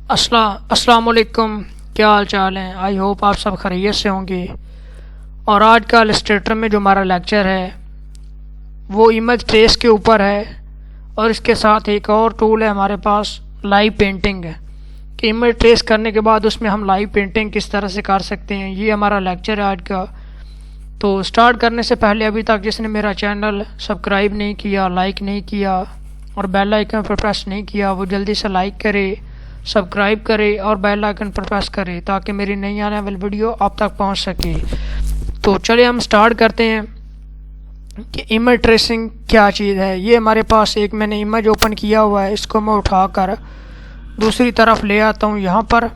अस्सलाम वालेकुम। क्या हाल चाल है? आई होप आप सब खैरियत से होंगे। और आज का इलस्ट्रेटर में जो हमारा लेक्चर है वो इमेज ट्रेस के ऊपर है, और इसके साथ एक और टूल है हमारे पास, लाइव पेंटिंग है कि इमेज ट्रेस करने के बाद उसमें हम लाइव पेंटिंग किस तरह से कर सकते हैं। ये हमारा लेक्चर है आज का। तो स्टार्ट करने से पहले अभी तक जिसने मेरा चैनल सब्सक्राइब नहीं किया, लाइक नहीं किया और बेल आइकन पर प्रेस नहीं किया, वो जल्दी से लाइक करे, सब्सक्राइब करे और बेल आइकन पर प्रेस करे ताकि मेरी नई आने वाली वीडियो आप तक पहुंच सके। तो चलिए हम स्टार्ट करते हैं कि इमेज ट्रेसिंग क्या चीज़ है। ये हमारे पास एक मैंने इमेज ओपन किया हुआ है, इसको मैं उठाकर दूसरी तरफ ले आता हूँ यहाँ पर,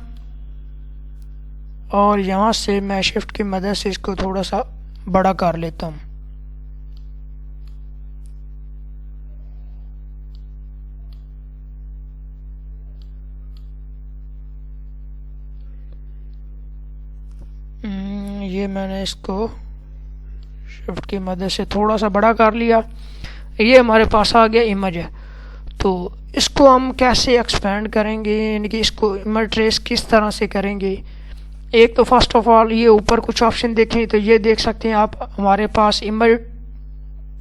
और यहाँ से मैं शिफ्ट की मदद से इसको थोड़ा सा बड़ा कर लेता हूँ। ये मैंने इसको शिफ्ट की मदद से थोड़ा सा बड़ा कर लिया। ये हमारे पास आ गया इमेज है। तो इसको हम कैसे एक्सपेंड करेंगे, यानी कि इसको इमेज ट्रेस किस तरह से करेंगे। एक तो फर्स्ट ऑफ ऑल ये ऊपर कुछ ऑप्शन देखें तो ये देख सकते हैं आप, हमारे पास इमेज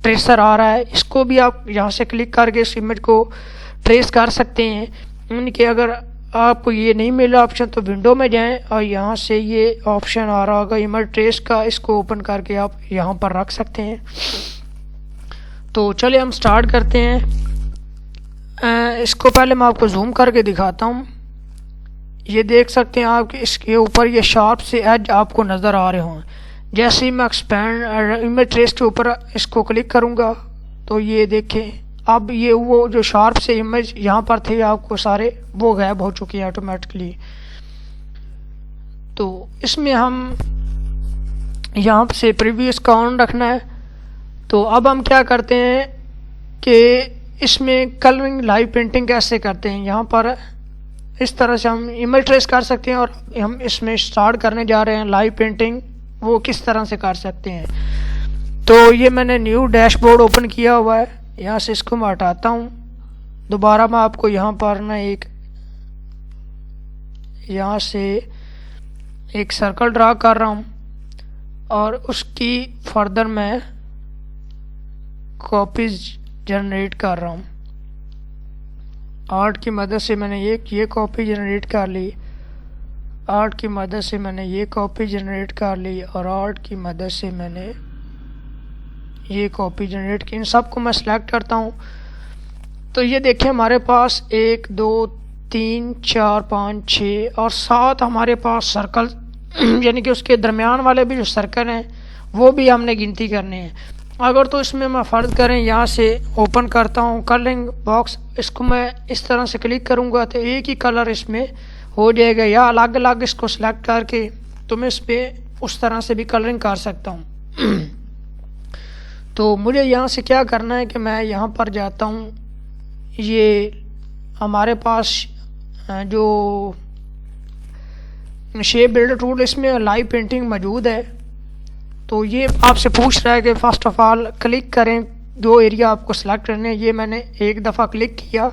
ट्रेसर आ रहा है। इसको भी आप यहाँ से क्लिक करके इस इमेज को ट्रेस कर सकते हैं। यानी कि अगर आपको ये नहीं मिला ऑप्शन तो विंडो में जाएं और यहाँ से ये ऑप्शन आ रहा होगा इमेज ट्रेस का, इसको ओपन करके आप यहाँ पर रख सकते हैं। तो चलिए हम स्टार्ट करते हैं। इसको पहले मैं आपको जूम करके दिखाता हूँ। ये देख सकते हैं आप कि इसके ऊपर ये शार्प से एज आपको नज़र आ रहे हों। जैसे ही मैं एक्सपैंड इमेज ट्रेस के ऊपर इसको क्लिक करूँगा तो ये देखें, अब ये वो जो शार्प से इमेज यहाँ पर थे आपको सारे वो गायब हो चुके हैं ऑटोमेटिकली। तो इसमें हम यहाँ से प्रीवियस का ऑन रखना है। तो अब हम क्या करते हैं कि इसमें कलरिंग लाइव पेंटिंग कैसे करते हैं। यहाँ पर इस तरह से हम इमेज ट्रेस कर सकते हैं, और हम इसमें स्टार्ट करने जा रहे हैं लाइव पेंटिंग, वो किस तरह से कर सकते हैं। तो ये मैंने न्यू डैशबोर्ड ओपन किया हुआ है, यहाँ से इसको मैं हटाता हूँ। दोबारा मैं आपको यहाँ पर ना यहाँ से एक सर्कल ड्रा कर रहा हूँ, और उसकी फर्दर मैं कॉपीज जनरेट कर रहा हूँ। आर्ट की मदद से मैंने ये कॉपी जनरेट कर ली, आर्ट की मदद से मैंने ये कॉपी जनरेट कर ली, और आर्ट की मदद से मैंने ये कॉपी जनरेट की। इन सब को मैं सिलेक्ट करता हूँ। तो ये देखिए हमारे पास 1 2 3 4 5 6 और 7 हमारे पास सर्कल यानी कि उसके दरमियान वाले भी जो सर्कल हैं वो भी हमने गिनती करने हैं। अगर तो इसमें मैं फ़र्ज़ करें यहाँ से ओपन करता हूँ कलरिंग बॉक्स, इसको मैं इस तरह से क्लिक करूँगा तो एक ही कलर इसमें हो जाएगा, या अलग अलग इसको सिलेक्ट करके तो मैं इस पर उस तरह से भी कलरिंग कर सकता हूँ। तो मुझे यहाँ से क्या करना है कि मैं यहाँ पर जाता हूँ। ये हमारे पास जो शेप बिल्डर टूल, इसमें लाइव पेंटिंग मौजूद है। तो ये आपसे पूछ रहा है कि फ़र्स्ट ऑफ ऑल क्लिक करें जो एरिया आपको सेलेक्ट करने हैं। ये मैंने एक दफ़ा क्लिक किया,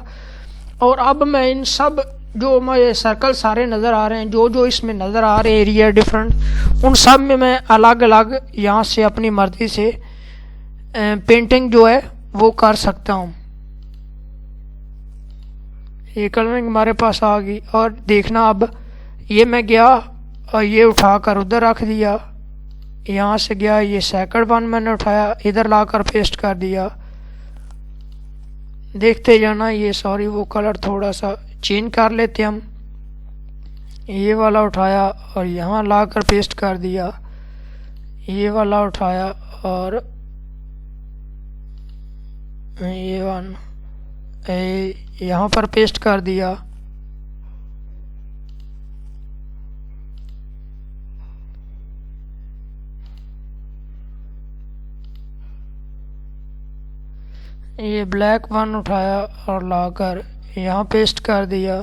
और अब मैं इन सब जो मुझे सर्कल सारे नज़र आ रहे हैं, जो जो इसमें नज़र आ रहे हैं एरिया डिफरेंट, उन सब में मैं अलग अलग यहाँ से अपनी मर्ज़ी से पेंटिंग जो है वो कर सकता हूँ। ये कलरिंग हमारे पास आ गई, और देखना अब ये मैं गया और ये उठाकर उधर रख दिया, यहाँ से गया ये सेकंड वन मैंने उठाया इधर लाकर पेस्ट कर दिया। देखते जाना। ये सॉरी वो कलर थोड़ा सा चेंज कर लेते हम। ये वाला उठाया और यहाँ लाकर पेस्ट कर दिया, ये वाला उठाया और ये वन यहाँ पर पेस्ट कर दिया। ये ब्लैक वन उठाया और लाकर यहाँ पेस्ट कर दिया।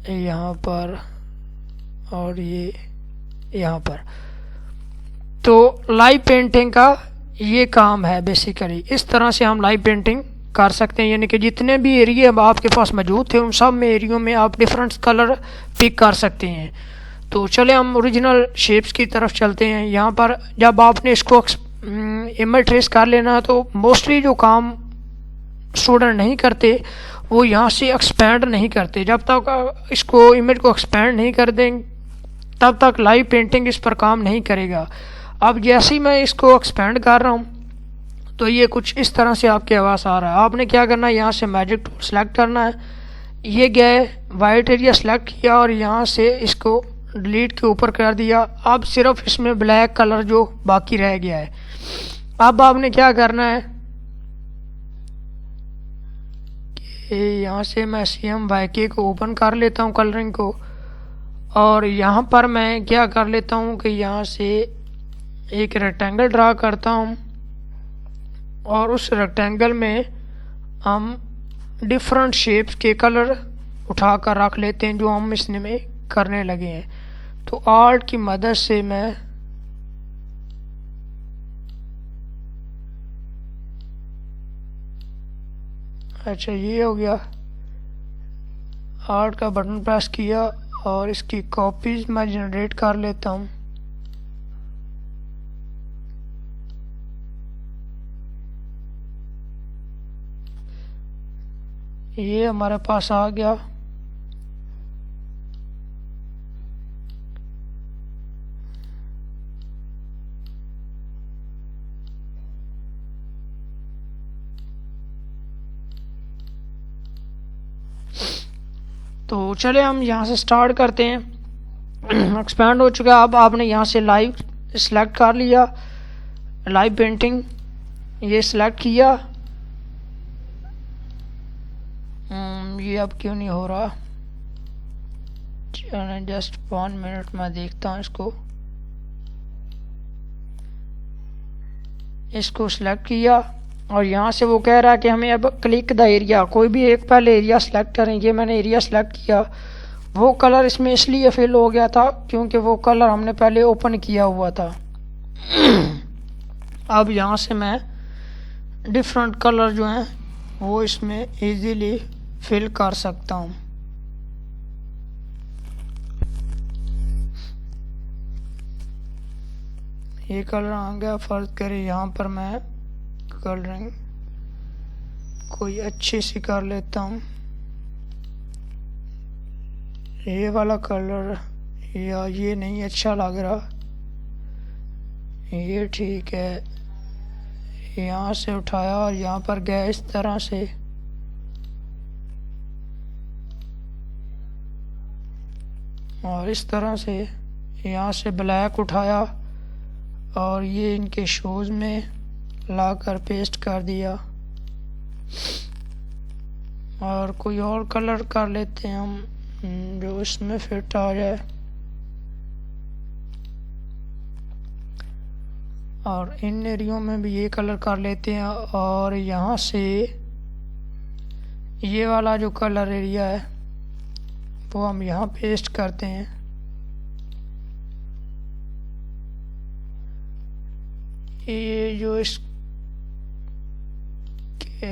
यहाँ पर और ये यहाँ पर। तो लाइव पेंटिंग का ये काम है बेसिकली। इस तरह से हम लाइव पेंटिंग कर सकते हैं, यानी कि जितने भी एरिया आपके पास मौजूद थे उन सब में एरियो में आप डिफरेंट कलर पिक कर सकते हैं। तो चले हम ओरिजिनल शेप्स की तरफ चलते हैं। यहाँ पर जब आपने इसको इमेज ट्रेस कर लेना, तो मोस्टली जो काम स्टूडेंट नहीं करते वो यहाँ से एक्सपेंड नहीं करते। जब तक इसको इमेज को एक्सपेंड नहीं कर देंगे तब तक लाइव पेंटिंग इस पर काम नहीं करेगा। अब जैसे ही मैं इसको एक्सपेंड कर रहा हूँ तो ये कुछ इस तरह से आपके आवाज़ आ रहा है। आपने क्या करना है, यहाँ से मैजिक टूल सेलेक्ट करना है, ये गए वाइट एरिया सेलेक्ट किया और यहाँ से इसको डिलीट के ऊपर कर दिया। अब सिर्फ इसमें ब्लैक कलर जो बाकी रह गया है। अब आपने क्या करना है कि यहाँ से मैं CMYK को ओपन कर लेता हूँ कलरिंग को, और यहाँ पर मैं क्या कर लेता हूँ कि यहाँ से एक रेक्टेंगल ड्रा करता हूँ और उस रेक्टेंगल में हम डिफरेंट शेप्स के कलर उठा कर रख लेते हैं जो हम इसने में करने लगे हैं। तो आर्ट की मदद से मैं अच्छा ये हो गया, आर्ट का बटन प्रेस किया और इसकी कॉपीज मैं जनरेट कर लेता हूँ। ये हमारे पास आ गया। तो चले हम यहाँ से स्टार्ट करते हैं। एक्सपेंड हो चुका है। अब आपने यहाँ से लाइव सेलेक्ट कर लिया, लाइव पेंटिंग ये सिलेक्ट किया। ये अब क्यों नहीं हो रहा, जस्ट 1 मिनट मैं देखता हूँ इसको सिलेक्ट किया और यहाँ से वो कह रहा है कि हमें अब क्लिक द एरिया, कोई भी एक पहले एरिया सेलेक्ट करें। ये मैंने एरिया सेलेक्ट किया, वो कलर इसमें इसलिए फिल हो गया था क्योंकि वो कलर हमने पहले ओपन किया हुआ था। अब यहाँ से मैं डिफरेंट कलर जो हैं वो इसमें इजीली फिल कर सकता हूँ। ये कलर आ गया। फर्ज करें यहाँ पर मैं कलरिंग कोई अच्छी सी कर लेता हूँ। ये वाला कलर या ये नहीं अच्छा लग रहा, ये ठीक है। यहाँ से उठाया और यहाँ पर गया इस तरह से। और इस तरह से यहाँ से ब्लैक उठाया और ये इनके शूज़ में लाकर पेस्ट कर दिया। और कोई और कलर कर लेते हैं हम जो इसमें फिट आ जाए। और इन एरियो में भी ये कलर कर लेते हैं। और यहाँ से ये वाला जो कलर एरिया है वो हम यहाँ पेस्ट करते हैं। ये जो इसके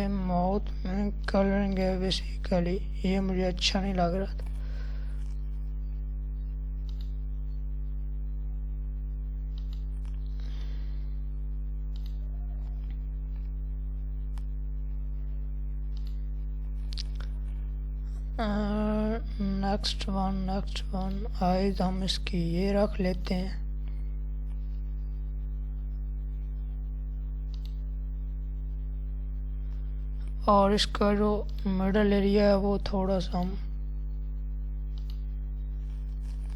माउथ में कलरिंग है बेसिकली, ये मुझे अच्छा नहीं लग रहा था। नेक्स्ट वन आइज हम इसकी ये रख लेते हैं। और इसका जो मिडल एरिया है वो थोड़ा सा हम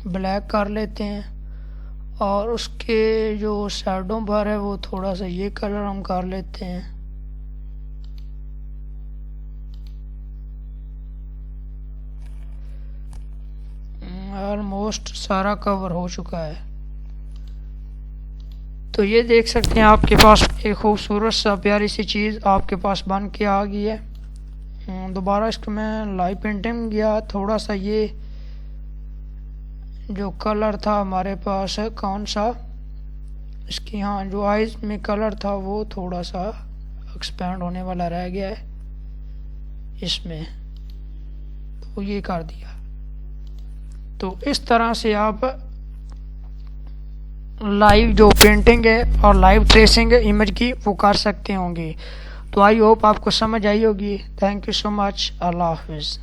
ब्लैक कर लेते हैं। और उसके जो शैडो बार है वो थोड़ा सा ये कलर हम कर लेते हैं। ऑलमोस्ट सारा कवर हो चुका है। तो ये देख सकते हैं आपके पास एक खूबसूरत सा प्यारी सी चीज़ आपके पास बन के आ गई है। दोबारा इसको मैं लाइव पेंटिंग गया, थोड़ा सा ये जो कलर था हमारे पास कौन सा इसकी हाँ जो आइज़ में कलर था वो थोड़ा सा एक्सपेंड होने वाला रह गया है इसमें, तो ये कर दिया। तो इस तरह से आप लाइव जो पेंटिंग है और लाइव ट्रेसिंग है इमेज की वो कर सकते होंगे। तो आई होप आपको समझ आई होगी। Thank you so much. अल्लाह हाफिज़।